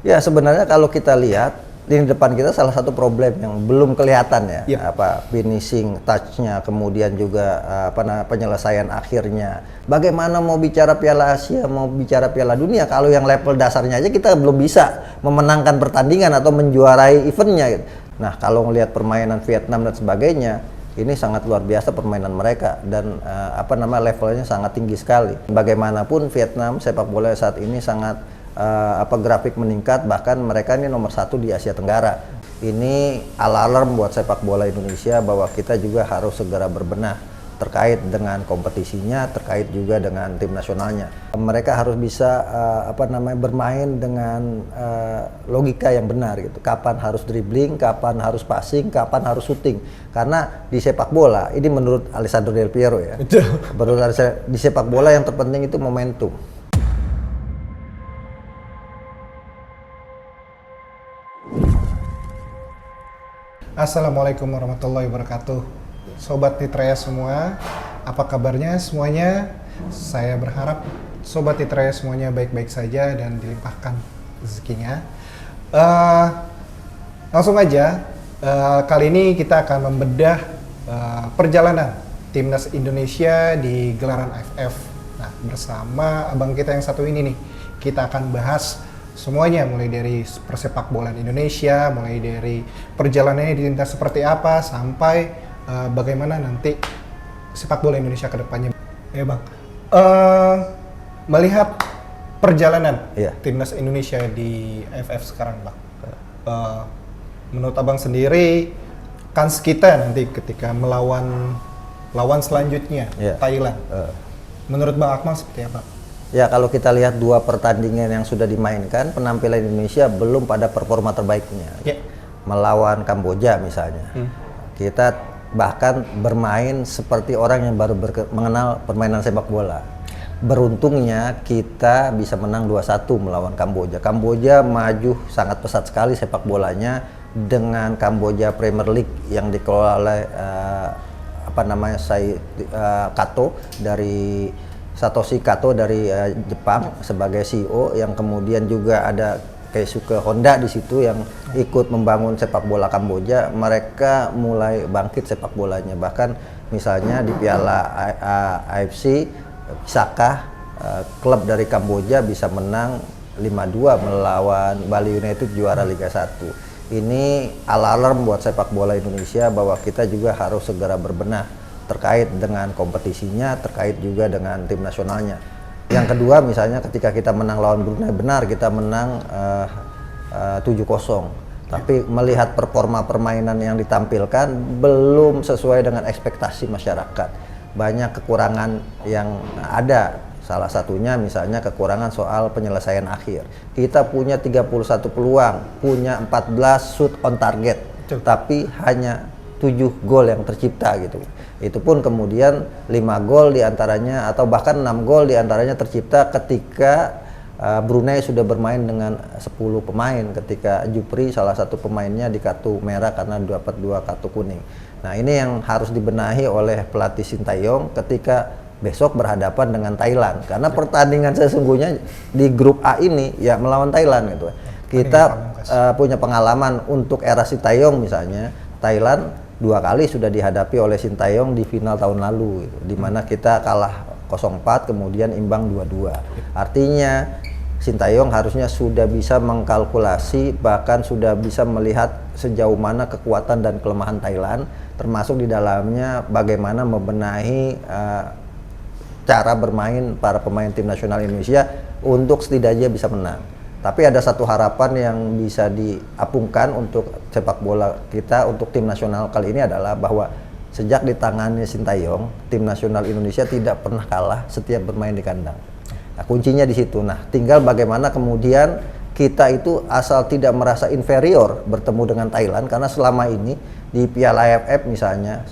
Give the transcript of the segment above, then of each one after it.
Ya sebenarnya kalau kita lihat lini depan kita salah satu problem yang belum kelihatan ya, finishing touch-nya, kemudian juga penyelesaian akhirnya. Bagaimana mau bicara Piala Asia, mau bicara Piala Dunia kalau yang level dasarnya aja kita belum bisa memenangkan pertandingan atau menjuarai eventnya. Gitu. Nah kalau ngelihat permainan Vietnam dan sebagainya, ini sangat luar biasa permainan mereka dan levelnya sangat tinggi sekali. Bagaimanapun Vietnam sepak bola saat ini sangat grafik meningkat, bahkan mereka ini nomor 1 di Asia Tenggara. Ini alarm buat sepak bola Indonesia bahwa kita juga harus segera berbenah terkait dengan kompetisinya, terkait juga dengan tim nasionalnya. Mereka harus bisa bermain dengan logika yang benar gitu. Kapan harus dribbling, kapan harus passing, kapan harus shooting. Karena di sepak bola, ini menurut Alessandro Del Piero ya. Menurut di sepak bola yang terpenting itu momentum. Assalamualaikum warahmatullahi wabarakatuh. Sobat Nitraya semua, apa kabarnya semuanya? Saya berharap Sobat Nitraya semuanya baik-baik saja dan dilimpahkan rezekinya. Langsung aja, kali ini kita akan membedah perjalanan Timnas Indonesia di gelaran AFF. Nah, bersama abang kita yang satu ini nih, kita akan bahas semuanya, mulai dari persepak bolaan Indonesia, mulai dari perjalanannya di timnas seperti apa, sampai bagaimana nanti sepak bola Indonesia ke depannya. Ya bang, melihat perjalanan timnas Indonesia di AFF sekarang bang, menurut abang sendiri, kans kita nanti ketika melawan lawan selanjutnya, Thailand, menurut bang Akmal seperti apa? Ya kalau kita lihat 2 pertandingan yang sudah dimainkan, penampilan Indonesia belum pada performa terbaiknya. Melawan Kamboja misalnya, kita bahkan bermain seperti orang yang baru mengenal permainan sepak bola. Beruntungnya kita bisa menang 2-1 melawan Kamboja. Kamboja maju sangat pesat sekali sepak bolanya dengan Kamboja Premier League yang dikelola oleh Kato dari Satoshi Kato dari Jepang sebagai CEO, yang kemudian juga ada Keisuke Honda di situ yang ikut membangun sepak bola Kamboja. Mereka mulai bangkit sepak bolanya, bahkan misalnya di Piala AFC Pisakah, klub dari Kamboja bisa menang 5-2 melawan Bali United juara Liga 1. Ini alarm buat sepak bola Indonesia bahwa kita juga harus segera berbenah terkait dengan kompetisinya, terkait juga dengan tim nasionalnya. Yang kedua misalnya ketika kita menang lawan Brunei, benar kita menang 7-0. Tapi melihat performa permainan yang ditampilkan belum sesuai dengan ekspektasi masyarakat. Banyak kekurangan yang ada. Salah satunya misalnya kekurangan soal penyelesaian akhir. Kita punya 31 peluang, punya 14 shoot on target, tapi hanya 7 gol yang tercipta gitu. Itu pun kemudian 5 gol diantaranya atau bahkan 6 gol diantaranya tercipta ketika Brunei sudah bermain dengan 10 pemain, ketika Jupri salah satu pemainnya di kartu merah karena dapat 2 kartu kuning. Nah ini yang harus dibenahi oleh pelatih Sintayong ketika besok berhadapan dengan Thailand, karena pertandingan sesungguhnya di grup A ini ya melawan Thailand gitu. Kita punya pengalaman untuk era Sintayong misalnya, Thailand 2 kali sudah dihadapi oleh Sintayong di final tahun lalu gitu, di mana kita kalah 0-4 kemudian imbang 2-2. Artinya Sintayong harusnya sudah bisa mengkalkulasi, bahkan sudah bisa melihat sejauh mana kekuatan dan kelemahan Thailand, termasuk di dalamnya bagaimana membenahi cara bermain para pemain tim nasional Indonesia untuk setidaknya bisa menang. Tapi ada satu harapan yang bisa diapungkan untuk sepak bola kita, untuk tim nasional kali ini adalah bahwa sejak ditangani Sintayong, tim nasional Indonesia tidak pernah kalah setiap bermain di kandang. Nah, kuncinya di situ. Nah, tinggal bagaimana kemudian kita itu asal tidak merasa inferior bertemu dengan Thailand, karena selama ini di Piala AFF misalnya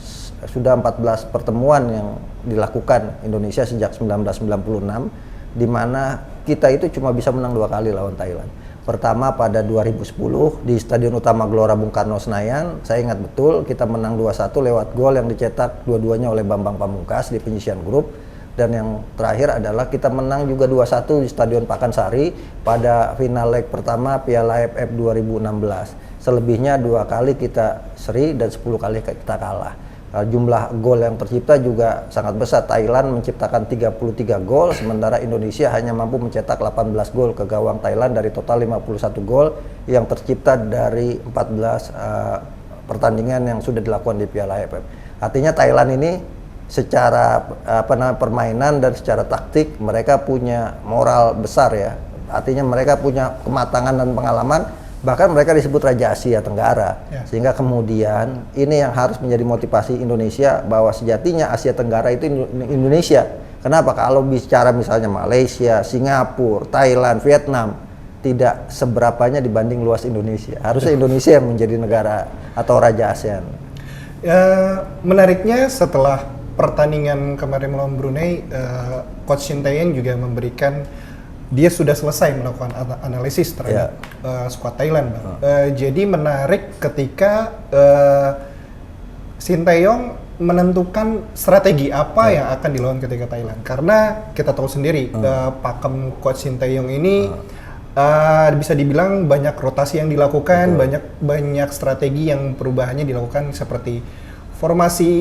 sudah 14 pertemuan yang dilakukan Indonesia sejak 1996, di mana kita itu cuma bisa menang 2 kali lawan Thailand. Pertama pada 2010 di Stadion Utama Gelora Bung Karno Senayan, saya ingat betul kita menang 2-1 lewat gol yang dicetak dua-duanya oleh Bambang Pamungkas di penyisian grup. Dan yang terakhir adalah kita menang juga 2-1 di Stadion Pakansari pada final leg pertama Piala AFF 2016. Selebihnya 2 kali kita seri dan 10 kali kita kalah. Jumlah gol yang tercipta juga sangat besar. Thailand menciptakan 33 gol, sementara Indonesia hanya mampu mencetak 18 gol ke gawang Thailand dari total 51 gol yang tercipta dari 14 pertandingan yang sudah dilakukan di Piala AFF. Artinya Thailand ini secara permainan dan secara taktik mereka punya moral besar ya. Artinya mereka punya kematangan dan pengalaman. Bahkan mereka disebut Raja Asia Tenggara, sehingga kemudian ini yang harus menjadi motivasi Indonesia bahwa sejatinya Asia Tenggara itu Indonesia. Kenapa? Kalau bicara misalnya Malaysia, Singapura, Thailand, Vietnam, tidak seberapanya dibanding luas Indonesia. Harusnya Indonesia yang menjadi negara atau Raja ASEAN. Menariknya setelah pertandingan kemarin melawan Brunei, Coach Shin Tae-yong juga memberikan dia sudah selesai melakukan analisis terhadap skuad Thailand, Bang. Jadi menarik ketika Shin Tae-yong menentukan strategi apa yang akan dilakukan ketika Thailand. Karena kita tahu sendiri pakem Coach Shin Tae-yong ini bisa dibilang banyak rotasi yang dilakukan, banyak strategi yang perubahannya dilakukan seperti formasi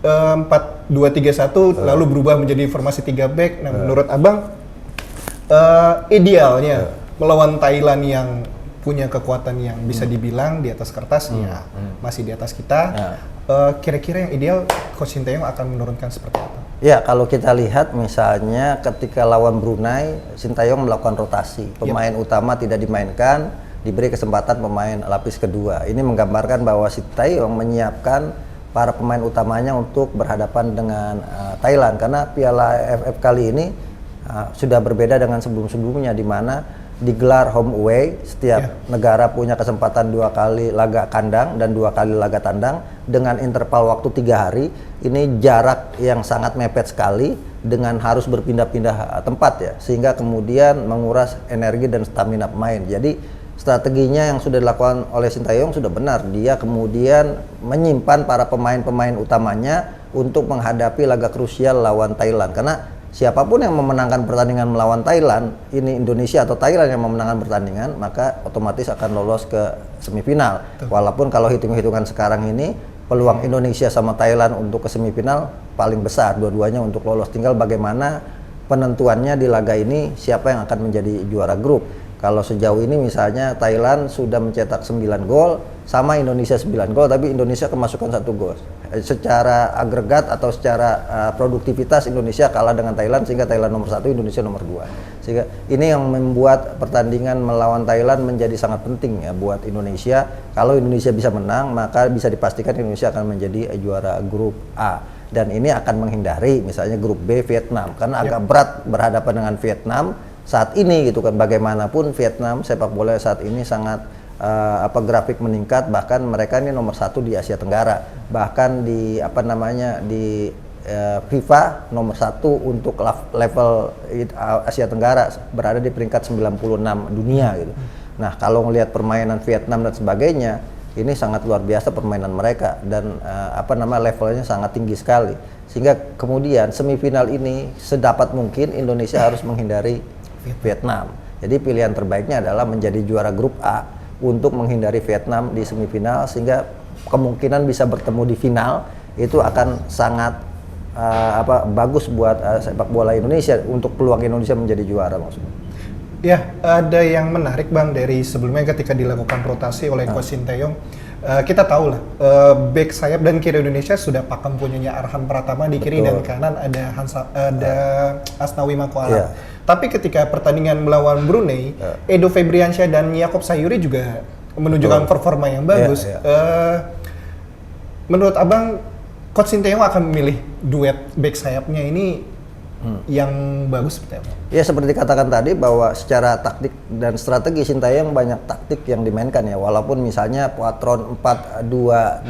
4-2-3-1 lalu berubah menjadi formasi 3 back. Nah, menurut Abang idealnya melawan Thailand yang punya kekuatan yang bisa dibilang di atas kertas masih di atas kita, kira-kira yang ideal Coach Shin Tae-yong akan menurunkan seperti apa? Ya, kalau kita lihat misalnya ketika lawan Brunei, Shin Tae-yong melakukan rotasi, pemain utama tidak dimainkan, diberi kesempatan pemain lapis kedua. Ini menggambarkan bahwa Shin Tae-yong menyiapkan para pemain utamanya untuk berhadapan dengan Thailand, karena Piala AFF kali ini sudah berbeda dengan sebelum-sebelumnya, di mana digelar home away, setiap negara punya kesempatan 2 kali laga kandang dan 2 kali laga tandang dengan interval waktu 3 hari. Ini jarak yang sangat mepet sekali dengan harus berpindah-pindah tempat ya, sehingga kemudian menguras energi dan stamina pemain. Jadi strateginya yang sudah dilakukan oleh Shin Tae-yong sudah benar. Dia kemudian menyimpan para pemain-pemain utamanya untuk menghadapi laga krusial lawan Thailand, karena siapapun yang memenangkan pertandingan melawan Thailand, ini Indonesia atau Thailand yang memenangkan pertandingan, maka otomatis akan lolos ke semifinal. Walaupun kalau hitung-hitungan sekarang ini, peluang Indonesia sama Thailand untuk ke semifinal paling besar, dua-duanya untuk lolos. Tinggal bagaimana penentuannya di laga ini, siapa yang akan menjadi juara grup. Kalau sejauh ini misalnya Thailand sudah mencetak 9 gol, sama Indonesia 9 gol, tapi Indonesia kemasukan 1 gol. Secara agregat atau secara produktivitas Indonesia kalah dengan Thailand, sehingga Thailand nomor 1, Indonesia nomor 2. Sehingga ini yang membuat pertandingan melawan Thailand menjadi sangat penting ya buat Indonesia. Kalau Indonesia bisa menang, maka bisa dipastikan Indonesia akan menjadi juara grup A. Dan ini akan menghindari misalnya grup B Vietnam, karena agak berat berhadapan dengan Vietnam saat ini gitu kan. Bagaimanapun Vietnam sepak bola saat ini sangat grafik meningkat, bahkan mereka ini nomor 1 di Asia Tenggara, bahkan di di FIFA nomor 1 untuk level Asia Tenggara, berada di peringkat 96 dunia gitu. Nah, kalau ngelihat permainan Vietnam dan sebagainya, ini sangat luar biasa permainan mereka, dan levelnya sangat tinggi sekali, sehingga kemudian semifinal ini sedapat mungkin Indonesia harus menghindari Vietnam. Jadi pilihan terbaiknya adalah menjadi juara grup A untuk menghindari Vietnam di semifinal, sehingga kemungkinan bisa bertemu di final itu akan sangat bagus buat sepak bola Indonesia, untuk peluang Indonesia menjadi juara maksudnya. Ya, ada yang menarik Bang dari sebelumnya ketika dilakukan rotasi oleh Coach Shin Tae-yong. Kita tahu lah, back sayap dan kiri Indonesia sudah pakem punyanya Arhan Pratama, di kiri dan kanan ada Asnawi Makoala. Tapi ketika pertandingan melawan Brunei, Edo Febriansyah dan Yaakob Sayuri juga menunjukkan performa yang bagus. Menurut Abang, Coach Shin Tae-yong akan memilih duet back sayapnya ini yang bagus seperti apa? Ya, seperti katakan tadi bahwa secara taktik dan strategi Shin Tae-yong banyak taktik yang dimainkan ya, walaupun misalnya patron 4-2-3-1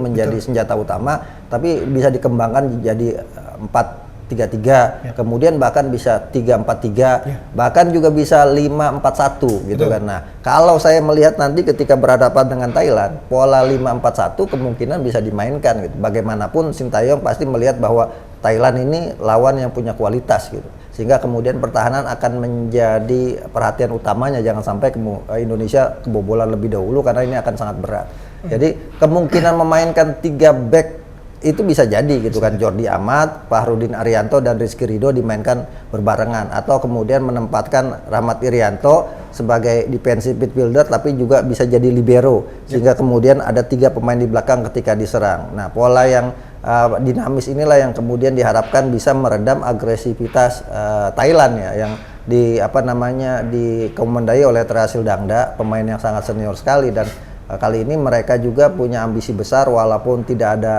menjadi senjata utama, tapi bisa dikembangkan jadi 4-3-3, kemudian bahkan bisa 3-4-3, bahkan juga bisa 5-4-1 gitu kan. Nah, kalau saya melihat nanti ketika berhadapan dengan Thailand, pola 5-4-1 kemungkinan bisa dimainkan gitu. Bagaimanapun Shin Tae-yong pasti melihat bahwa Thailand ini lawan yang punya kualitas gitu. Sehingga kemudian pertahanan akan menjadi perhatian utamanya, jangan sampai Indonesia kebobolan lebih dahulu karena ini akan sangat berat. Jadi kemungkinan memainkan 3 back itu bisa jadi gitu kan, Jordi Amat, Fahrudin Arianto dan Rizky Ridho dimainkan berbarengan, atau kemudian menempatkan Rahmat Irianto sebagai defensive midfielder tapi juga bisa jadi libero, sehingga kemudian ada 3 pemain di belakang ketika diserang. Nah, pola yang dinamis inilah yang kemudian diharapkan bisa meredam agresivitas Thailand ya, yang dikomandai oleh Terasil Dangda, pemain yang sangat senior sekali, dan kali ini mereka juga punya ambisi besar walaupun tidak ada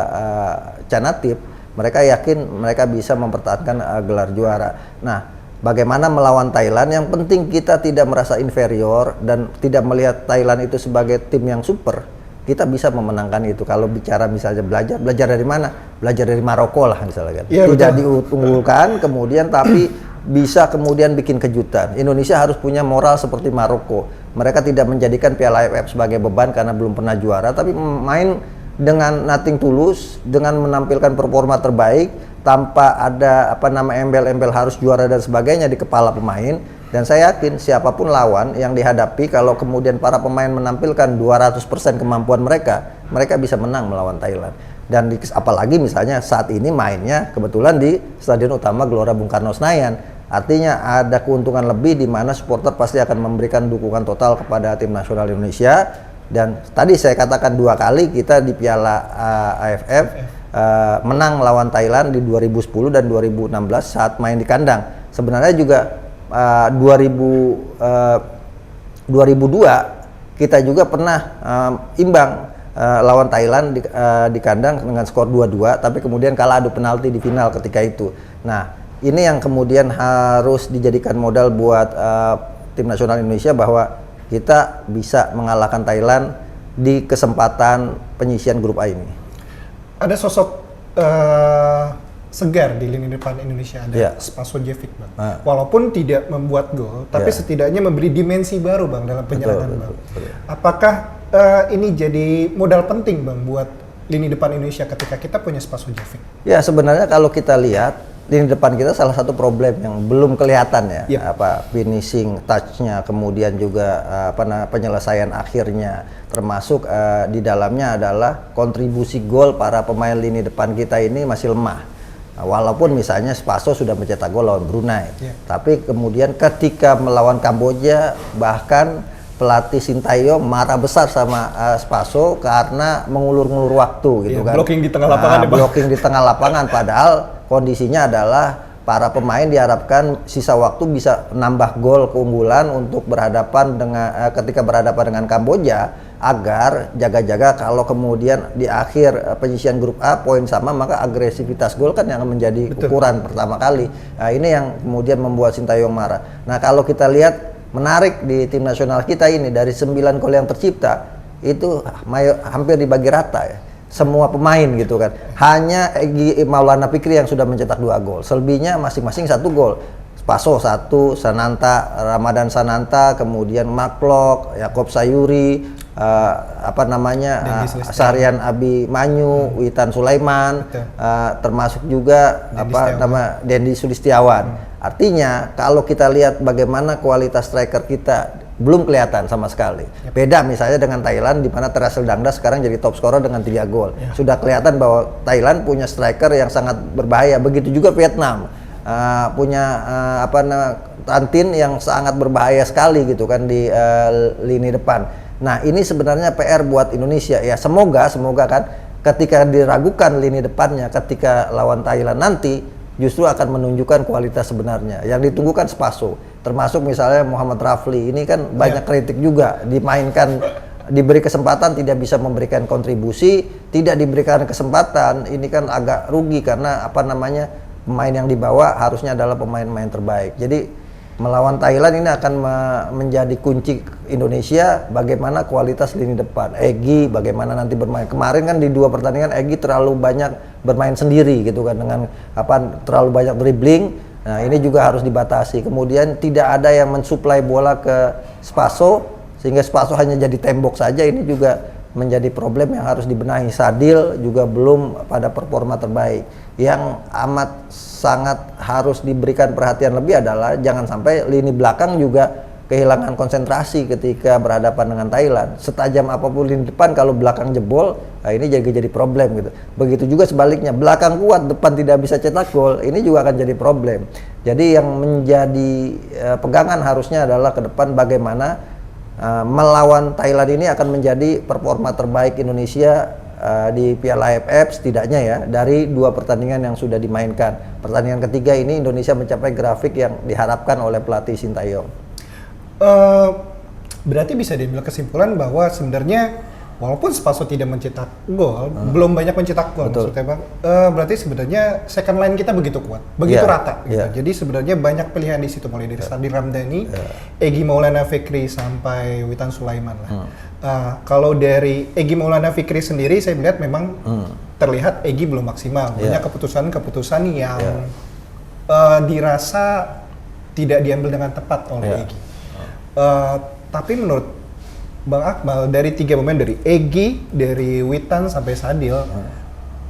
Canatip. Mereka yakin mereka bisa mempertahankan gelar juara. Nah, bagaimana melawan Thailand? Yang penting kita tidak merasa inferior dan tidak melihat Thailand itu sebagai tim yang super. Kita bisa memenangkan itu. Kalau bicara misalnya belajar dari mana? Belajar dari Maroko lah misalnya kan. Ya, tidak diunggulkan kemudian tapi bisa kemudian bikin kejutan. Indonesia harus punya moral seperti Maroko. Mereka tidak menjadikan Piala AFF sebagai beban karena belum pernah juara, tapi main dengan nothing tulus, dengan menampilkan performa terbaik tanpa ada embel-embel harus juara dan sebagainya di kepala pemain. Dan saya yakin siapapun lawan yang dihadapi, kalau kemudian para pemain menampilkan 200% kemampuan mereka bisa menang melawan Thailand. Dan apalagi misalnya saat ini mainnya kebetulan di Stadion Utama Gelora Bung Karno Senayan. Artinya ada keuntungan lebih di mana supporter pasti akan memberikan dukungan total kepada tim nasional Indonesia. Dan tadi saya katakan 2 kali kita di Piala AFF menang lawan Thailand di 2010 dan 2016 saat main di kandang. Sebenarnya juga 2002 kita juga pernah imbang lawan Thailand di kandang dengan skor 2-2, tapi kemudian kalah adu penalti di final ketika itu. Nah, ini yang kemudian harus dijadikan modal buat tim nasional Indonesia bahwa kita bisa mengalahkan Thailand di kesempatan penyisian grup A ini. Ada sosok segar di lini depan Indonesia, ada Spasojevic, Bang. Walaupun tidak membuat gol, tapi setidaknya memberi dimensi baru, Bang, dalam penyerangan, Bang. Betul. Apakah ini jadi modal penting, Bang, buat lini depan Indonesia ketika kita punya Spasojevic? Ya, sebenarnya kalau kita lihat lini depan kita salah satu problem yang belum kelihatan ya, finishing touch-nya, kemudian juga penyelesaian akhirnya, termasuk di dalamnya adalah kontribusi gol para pemain lini depan kita ini masih lemah. Walaupun misalnya Spaso sudah mencetak gol lawan Brunei, tapi kemudian ketika melawan Kamboja bahkan pelatih Sintayong marah besar sama Spaso karena mengulur-ngulur waktu gitu kan. Blocking di tengah lapangan. Blocking di tengah lapangan, padahal kondisinya adalah para pemain diharapkan sisa waktu bisa nambah gol keunggulan untuk berhadapan dengan ketika berhadapan dengan Kamboja, agar jaga-jaga kalau kemudian di akhir penyisian grup A poin sama, maka agresivitas gol kan yang menjadi ukuran pertama kali. Nah, ini yang kemudian membuat Sintayong marah. Nah, kalau kita lihat menarik di tim nasional kita ini, dari 9 gol yang tercipta itu hampir dibagi rata ya. Semua pemain gitu kan. Hanya Egy Maulana Fikri yang sudah mencetak 2 gol. Selebihnya masing-masing 1 gol. Spaso 1, Sananta, Ramadan Sananta, kemudian Maklok, Yakob Sayuri, Sarian Abi Manyu, Witan Sulaiman, termasuk juga Dendi Sulistiawan. Artinya kalau kita lihat bagaimana kualitas striker kita belum kelihatan sama sekali. Beda misalnya dengan Thailand di mana Terasil Dangda sekarang jadi top scorer dengan 3 gol. Sudah kelihatan bahwa Thailand punya striker yang sangat berbahaya. Begitu juga Vietnam punya Tantin yang sangat berbahaya sekali gitu kan di lini depan. Nah, ini sebenarnya PR buat Indonesia ya. Semoga kan ketika diragukan lini depannya ketika lawan Thailand nanti justru akan menunjukkan kualitas sebenarnya. Yang ditunggu kan Spaso. Termasuk misalnya Muhammad Rafli, ini kan banyak kritik juga, dimainkan, diberi kesempatan tidak bisa memberikan kontribusi, tidak diberikan kesempatan, ini kan agak rugi karena pemain yang dibawa harusnya adalah pemain-pemain terbaik. Jadi melawan Thailand ini akan menjadi kunci Indonesia bagaimana kualitas lini depan. Egy bagaimana nanti bermain. Kemarin kan di 2 pertandingan Egy terlalu banyak bermain sendiri gitu kan, dengan terlalu banyak dribbling. Nah, ini juga harus dibatasi. Kemudian tidak ada yang mensuplai bola ke Spaso, sehingga Spaso hanya jadi tembok saja. Ini juga menjadi problem yang harus dibenahi. Sadil juga belum pada performa terbaik. Yang amat sangat harus diberikan perhatian lebih adalah jangan sampai lini belakang juga kehilangan konsentrasi ketika berhadapan dengan Thailand. Setajam apapun lini depan, kalau belakang jebol, nah ini jadi problem gitu. Begitu juga sebaliknya, belakang kuat, depan tidak bisa cetak gol, ini juga akan jadi problem. Jadi yang menjadi pegangan harusnya adalah ke depan bagaimana melawan Thailand ini akan menjadi performa terbaik Indonesia di Piala AFF setidaknya ya, dari 2 pertandingan yang sudah dimainkan. Pertandingan ketiga ini Indonesia mencapai grafik yang diharapkan oleh pelatih Sintayong. Berarti bisa diambil kesimpulan bahwa sebenarnya walaupun Spaso tidak mencetak gol, belum banyak mencetak gol maksudnya Bang. Berarti sebenarnya second line kita begitu kuat, begitu rata gitu. Jadi sebenarnya banyak pilihan di situ, mulai dari Sadil Ramdhani, Egy Maulana Fikri sampai Witan Sulaiman lah. Kalau dari Egy Maulana Fikri sendiri saya melihat memang terlihat Egy belum maksimal. Banyak keputusan-keputusan yang dirasa tidak diambil dengan tepat oleh Egy. Tapi menurut Bang Akmal, dari 3 pemain, dari Egy, dari Witan sampai Sadil,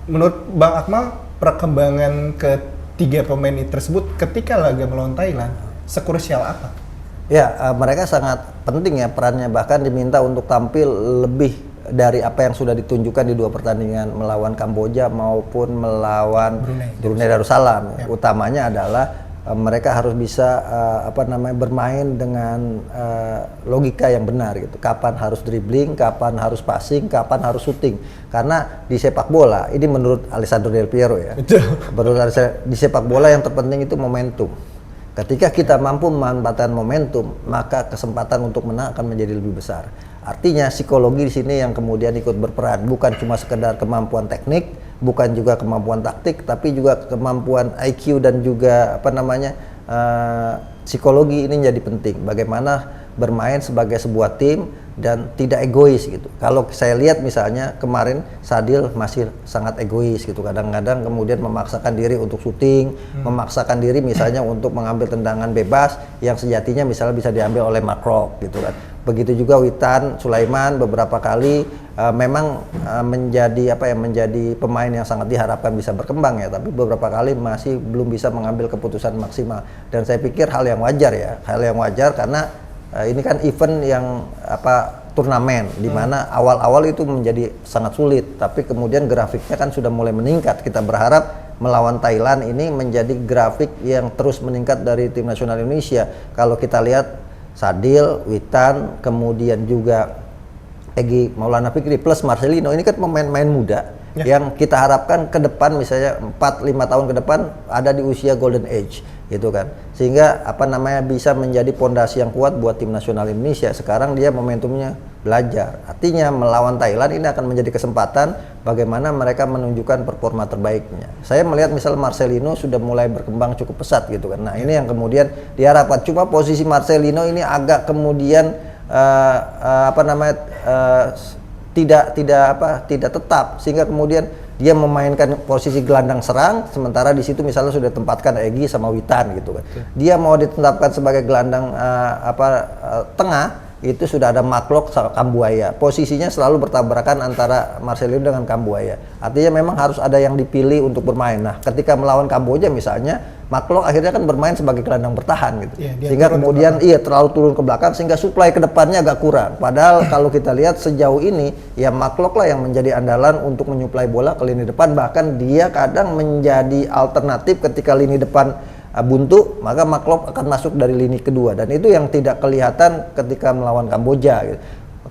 menurut Bang Akmal perkembangan ketiga pemain tersebut ketika laga melawan Thailand sekrusial apa? Ya, mereka sangat penting ya perannya, bahkan diminta untuk tampil lebih dari apa yang sudah ditunjukkan di 2 pertandingan melawan Kamboja maupun melawan Brunei Darussalam. Utamanya adalah mereka harus bisa bermain dengan logika yang benar gitu. Kapan harus dribbling, kapan harus passing, kapan harus shooting. Karena di sepak bola ini menurut Alessandro Del Piero ya. Menurut di sepak bola yang terpenting itu momentum. Ketika kita mampu memanfaatkan momentum, maka kesempatan untuk menang akan menjadi lebih besar. Artinya psikologi di sini yang kemudian ikut berperan, bukan cuma sekedar kemampuan teknik, bukan juga kemampuan taktik, tapi juga kemampuan IQ dan juga psikologi ini jadi penting. Bagaimana bermain sebagai sebuah tim dan tidak egois gitu. Kalau saya lihat misalnya kemarin Sadil masih sangat egois gitu. Kadang-kadang kemudian memaksakan diri untuk syuting, memaksakan diri misalnya untuk mengambil tendangan bebas yang sejatinya misalnya bisa diambil oleh Makrok gitu kan. Begitu juga Witan Sulaiman beberapa kali memang menjadi pemain yang sangat diharapkan bisa berkembang ya, tapi beberapa kali masih belum bisa mengambil keputusan maksimal. Dan saya pikir hal yang wajar karena ini kan event yang turnamen di mana awal-awal itu menjadi sangat sulit, tapi kemudian grafiknya kan sudah mulai meningkat. Kita berharap melawan Thailand ini menjadi grafik yang terus meningkat dari tim nasional Indonesia. Kalau kita lihat Sadil, Witan, kemudian juga Egy Maulana Fikri plus Marcelino, ini kan pemain-pemain muda yang kita harapkan ke depan misalnya 4-5 tahun ke depan ada di usia golden age gitu kan, sehingga bisa menjadi pondasi yang kuat buat tim nasional Indonesia. Sekarang dia momentumnya belajar, artinya melawan Thailand ini akan menjadi kesempatan bagaimana mereka menunjukkan performa terbaiknya. Saya melihat misal Marcelino sudah mulai berkembang cukup pesat gitu kan. Nah ini yang kemudian diharapkan, cuma posisi Marcelino ini agak kemudian tidak tetap, sehingga kemudian dia memainkan posisi gelandang serang, sementara di situ misalnya sudah tempatkan Egy sama Witan gitu kan. Dia mau ditetapkan sebagai gelandang tengah, itu sudah ada Maklok sama Kambuaya. Posisinya selalu bertabrakan antara Marcelino dengan Kambuaya. Artinya memang harus ada yang dipilih untuk bermain. Nah, ketika melawan Kamboja misalnya, Maklok akhirnya kan bermain sebagai gelandang bertahan gitu. Sehingga kemudian terlalu turun ke belakang sehingga suplai ke depannya agak kurang. Padahal kalau kita lihat sejauh ini ya Maklok lah yang menjadi andalan untuk menyuplai bola ke lini depan, bahkan dia kadang menjadi alternatif ketika lini depan buntu, maka Maklok akan masuk dari lini kedua, dan itu yang tidak kelihatan ketika melawan Kamboja gitu.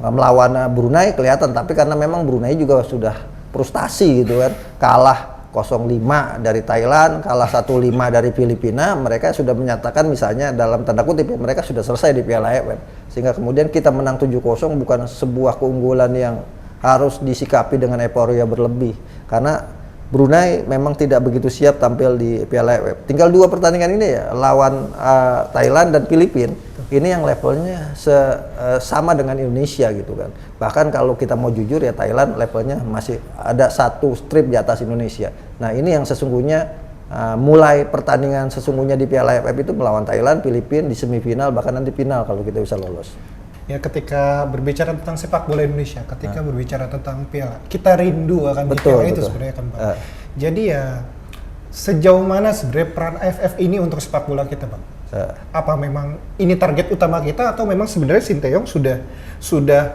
Melawan Brunei kelihatan, tapi karena memang Brunei juga sudah frustasi gitu kan, kalah 0-5 dari Thailand, kalah 1-5 dari Filipina, mereka sudah menyatakan misalnya dalam tanda kutip ya, mereka sudah selesai di Piala AFF. Sehingga kemudian kita menang 7-0 bukan sebuah keunggulan yang harus disikapi dengan euforia berlebih, karena Brunei memang tidak begitu siap tampil di Piala AFF. Tinggal 2 pertandingan ini ya, lawan Thailand dan Filipina. Ini yang levelnya sama dengan Indonesia gitu kan. Bahkan kalau kita mau jujur ya, Thailand levelnya masih ada 1 strip di atas Indonesia. Nah ini yang sesungguhnya mulai pertandingan sesungguhnya di Piala AFF itu melawan Thailand, Filipina di semifinal, bahkan nanti final kalau kita bisa lolos. Ya ketika berbicara tentang sepak bola Indonesia, ketika berbicara tentang piala, kita rindu akan di piala itu sebenarnya kan Bang. Jadi ya sejauh mana sebenarnya peran AFF ini untuk sepak bola kita Bang? Apa memang ini target utama kita atau memang sebenarnya Sinteyong sudah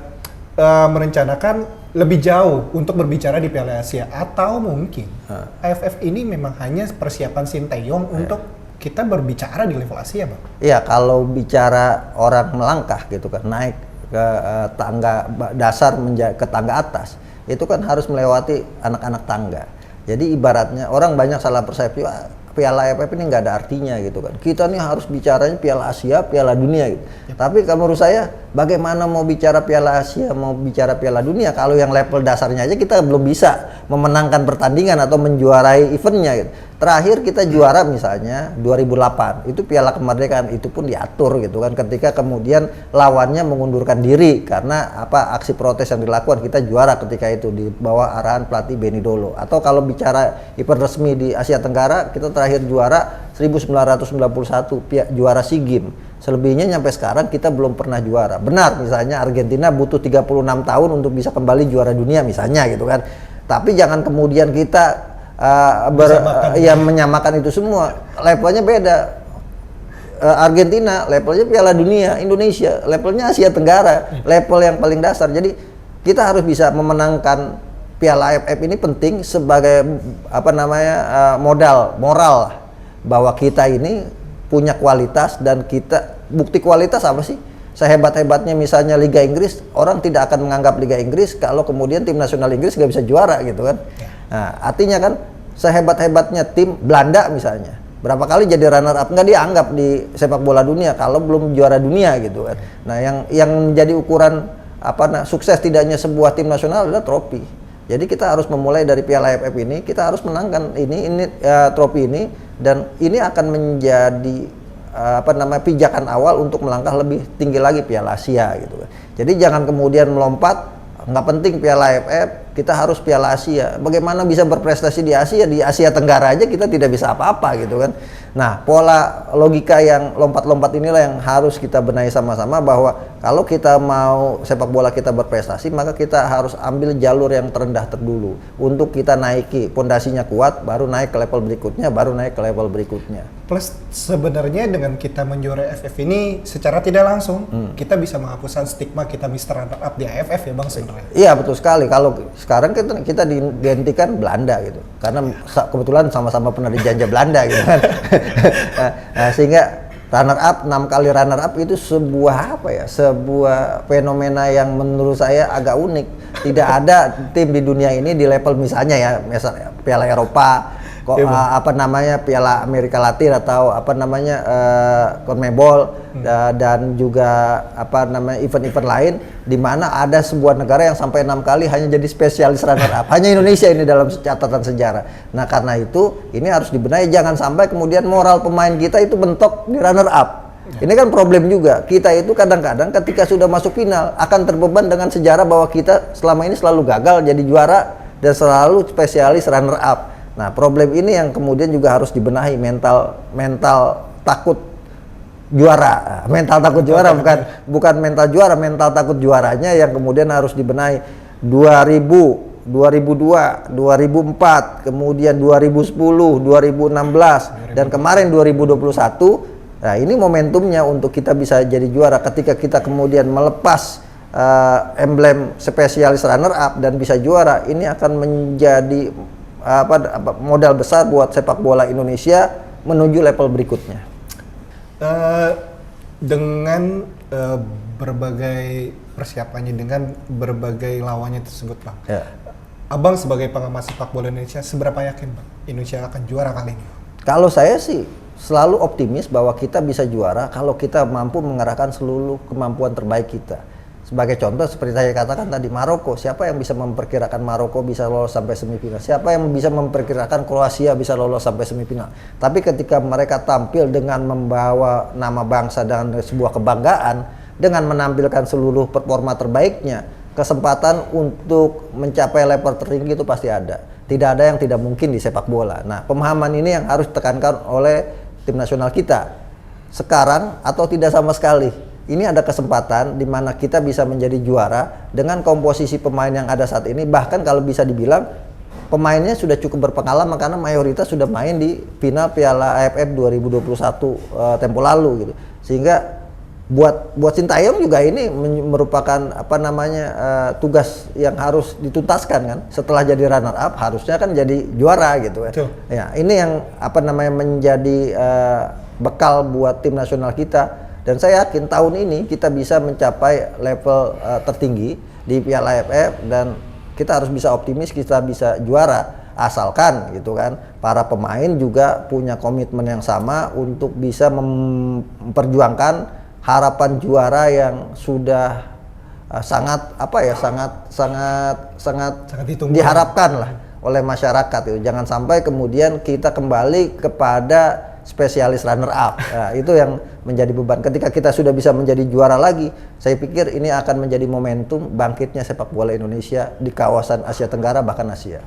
merencanakan lebih jauh untuk berbicara di Piala Asia, atau mungkin AFF ini memang hanya persiapan Sinteyong untuk kita berbicara di level Asia, Bang? Iya, kalau bicara orang melangkah gitu kan, naik ke tangga dasar ke tangga atas, itu kan harus melewati anak-anak tangga. Jadi ibaratnya orang banyak salah persepsi, Piala AFF ini nggak ada artinya gitu kan. Kita nih harus bicaranya Piala Asia, Piala Dunia gitu. Tapi kalau menurut saya, bagaimana mau bicara Piala Asia, mau bicara Piala Dunia kalau yang level dasarnya aja kita belum bisa memenangkan pertandingan atau menjuarai eventnya gitu. Terakhir kita juara misalnya 2008, itu Piala Kemerdekaan, itu pun diatur gitu kan, ketika kemudian lawannya mengundurkan diri karena aksi protes yang dilakukan, kita juara ketika itu di bawah arahan pelatih Benny Dolo. Atau kalau bicara event resmi di Asia Tenggara, kita terakhir juara 1991 juara SEA Games. Selebihnya sampai sekarang kita belum pernah juara. Benar, misalnya Argentina butuh 36 tahun untuk bisa kembali juara dunia misalnya gitu kan. Tapi jangan kemudian kita menyamakan itu semua. Levelnya beda. Argentina levelnya Piala Dunia, Indonesia levelnya Asia Tenggara, level yang paling dasar. Jadi kita harus bisa memenangkan Piala AFF ini penting sebagai modal moral bahwa kita ini punya kualitas, dan kita bukti kualitas apa sih? Sehebat-hebatnya misalnya Liga Inggris, orang tidak akan menganggap Liga Inggris kalau kemudian tim nasional Inggris nggak bisa juara gitu kan. Nah, artinya kan sehebat-hebatnya tim Belanda misalnya, berapa kali jadi runner up nggak dianggap di sepak bola dunia kalau belum juara dunia gitu kan. Nah, yang menjadi ukuran sukses tidaknya sebuah tim nasional adalah trofi. Jadi kita harus memulai dari Piala AFF ini, kita harus menangkan trofi ini, dan ini akan menjadi pijakan awal untuk melangkah lebih tinggi lagi Piala Asia gitu kan. Jadi jangan kemudian melompat, nggak penting Piala AFF, kita harus Piala Asia. Bagaimana bisa berprestasi di Asia Tenggara aja kita tidak bisa apa-apa gitu kan. Nah, pola logika yang lompat-lompat inilah yang harus kita benahi sama-sama, bahwa kalau kita mau sepak bola kita berprestasi, maka kita harus ambil jalur yang terendah terdulu untuk kita naiki, pondasinya kuat, baru naik ke level berikutnya, baru naik ke level berikutnya. Plus sebenarnya dengan kita menjuarai AFF ini secara tidak langsung kita bisa menghapuskan stigma kita Mr. Runner Up di AFF ya Bang sebenarnya. Iya betul sekali. Kalau sekarang kita diidentikan Belanda gitu, karena kebetulan sama-sama pernah dijajah Belanda gitu kan. Nah, sehingga runner up, 6 kali runner up itu sebuah sebuah fenomena yang menurut saya agak unik. Tidak ada tim di dunia ini di level misalnya Piala Eropa, Piala Amerika Latin, atau CONMEBOL, dan juga event-event lain di mana ada sebuah negara yang sampai 6 kali hanya jadi spesialis runner up. Hanya Indonesia ini dalam catatan sejarah. Nah, karena itu ini harus dibenahi, jangan sampai kemudian moral pemain kita itu bentok di runner up. Ini kan problem juga. Kita itu kadang-kadang ketika sudah masuk final akan terbeban dengan sejarah bahwa kita selama ini selalu gagal jadi juara dan selalu spesialis runner up. Nah, problem ini yang kemudian juga harus dibenahi, mental takut juara. Mental takut juara bukan mental juara, mental takut juaranya yang kemudian harus dibenahi. 2000, 2002, 2004, kemudian 2010, 2016, dan kemarin 2021. Nah, ini momentumnya untuk kita bisa jadi juara ketika kita kemudian melepas emblem spesialis runner up dan bisa juara. Ini akan menjadi modal besar buat sepak bola Indonesia menuju level berikutnya. Dengan berbagai persiapannya, dengan berbagai lawannya tersebut, Bang. Ya. Abang sebagai pengamat sepak bola Indonesia, seberapa yakin Bang Indonesia akan juara kali ini? Kalau saya sih selalu optimis bahwa kita bisa juara kalau kita mampu mengerahkan seluruh kemampuan terbaik kita. Sebagai contoh seperti saya katakan tadi, Maroko, siapa yang bisa memperkirakan Maroko bisa lolos sampai semifinal? Siapa yang bisa memperkirakan Kroasia bisa lolos sampai semifinal? Tapi ketika mereka tampil dengan membawa nama bangsa dan sebuah kebanggaan, dengan menampilkan seluruh performa terbaiknya, kesempatan untuk mencapai level tertinggi itu pasti ada. Tidak ada yang tidak mungkin di sepak bola. Nah, pemahaman ini yang harus ditekankan oleh tim nasional kita sekarang atau tidak sama sekali. ini ada kesempatan di mana kita bisa menjadi juara dengan komposisi pemain yang ada saat ini. Bahkan kalau bisa dibilang pemainnya sudah cukup berpengalaman karena mayoritas sudah main di final Piala AFF 2021 tempo lalu gitu. Sehingga buat Sintayong juga ini merupakan tugas yang harus dituntaskan kan. Setelah jadi runner up harusnya kan jadi juara gitu kan. Ya, ini yang menjadi bekal buat tim nasional kita. Dan saya yakin tahun ini kita bisa mencapai level tertinggi di Piala AFF dan kita harus bisa optimis kita bisa juara asalkan gitu kan para pemain juga punya komitmen yang sama untuk bisa memperjuangkan harapan juara yang sudah sangat diharapkan lah oleh masyarakat itu. Jangan sampai kemudian kita kembali kepada spesialis runner up. Nah, itu yang menjadi beban. Ketika kita sudah bisa menjadi juara lagi, saya pikir ini akan menjadi momentum bangkitnya sepak bola Indonesia di kawasan Asia Tenggara bahkan Asia.